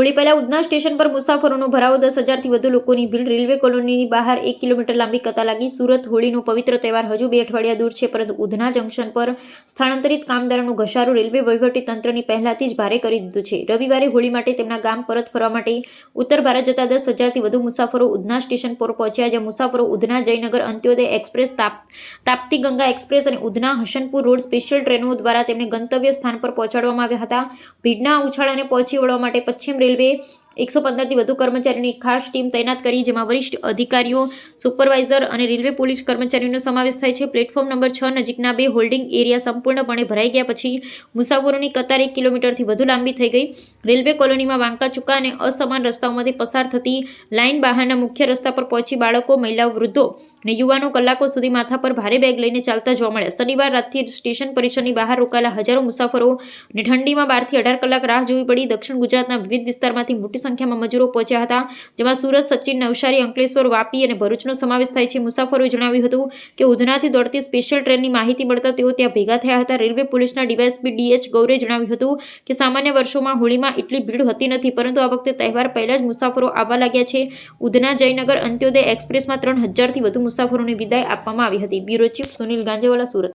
હોળી પહેલા ઉધના સ્ટેશન પર મુસાફરોનો ભરાવો 10,000થી વધુ લોકોની ભીડ રેલવે કોલોનીની બહાર 1 કિલોમીટર લાંબી કતાર લાગી સુરત હોળીનો પવિત્ર તહેવાર હજુ 2 અઠવાડિયા દૂર છે પરંતુ ઉધના જંકશન પર સ્થળાંતરિત કામદારોનો ઘસારો રેલવે વહીવટીતંત્રની પહેલાથી જ ભારે કરી દીધું છે। રવિવારે હોળી માટે તેમના ગામ પરત ફરવા માટે ઉત્તર ભારત જતા 10,000થી વધુ મુસાફરો ઉધના સ્ટેશન પર પહોંચ્યા જ્યાં મુસાફરો ઉધના જયનગર અંત્યોદય એક્સપ્રેસ તાપ્તી ગંગા એક્સપ્રેસ અને ઉધના હસનપુર રોડ સ્પેશિયલ ટ્રેનો દ્વારા તેમને ગંતવ્ય સ્થાન પર પહોંચાડવામાં આવ્યા હતા। ભીડના ઉછાળાને પહોંચી વળવા માટે પશ્ચિમ રેલવે 115થી વધુ કર્મચારીઓની ખાસ ટીમ તૈનાત કરી જેમાં વરિષ્ઠ અધિકારીઓ સુપરવાઇઝર અને રેલવે પોલીસ કર્મચારીઓનો સમાવેશ થાય છે। પ્લેટફોર્મ નંબર 6 નજીકના 2 હોલ્ડિંગ એરિયા સંપૂર્ણપણે ભરાઈ ગયા પછી મુસાફરોની કતાર 1 કિલોમીટરથી વધુ લાંબી થઈ ગઈ। રેલવે કોલોનીમાં વાંકા ચૂકા અને અસમાન રસ્તાઓમાંથી પસાર થતી લાઇન બહારના મુખ્ય રસ્તા પર પહોંચી બાળકો મહિલાઓ વૃદ્ધો અને યુવાનો કલાકો સુધી માથા પર ભારે બેગ લઈને ચાલતા જોવા મળ્યા। શનિવાર રાતથી સ્ટેશન પરિસરની બહાર રોકાયેલા હજારો મુસાફરો અને ઠંડીમાં 12થી 18 કલાક રાહ જોવી પડી। દક્ષિણ ગુજરાતના વિવિધ વિસ્તારમાંથી મોટી સંખ્યામાં મજૂરો પહોંચ્યા હતા જેમાં સુરત સચિન નવસારી અંકલેશ્વર વાપી અને ભરૂચનો સમાવેશ થાય છે। મુસાફરોએ જણાવ્યું હતું કે ઉધનાથી દોડતી સ્પેશિયલ ટ્રેનની માહિતી મળતા તેઓ ત્યાં ભેગા થયા હતા। રેલવે પોલીસના ડીવાયએસપી ડીએચ ગૌરે જણાવ્યું હતું કે સામાન્ય વર્ષોમાં હોળીમાં એટલી ભીડ હોતી નથી પરંતુ આ વખતે તહેવાર પહેલા જ મુસાફરો આવવા લાગ્યા છે। ઉધના જયનગર અંત્યોદય એક્સપ્રેસમાં 3,000થી વધુ મુસાફરોને વિદાય આપવામાં આવી હતી। Bureau chief Sunil Ganjewala, Surat.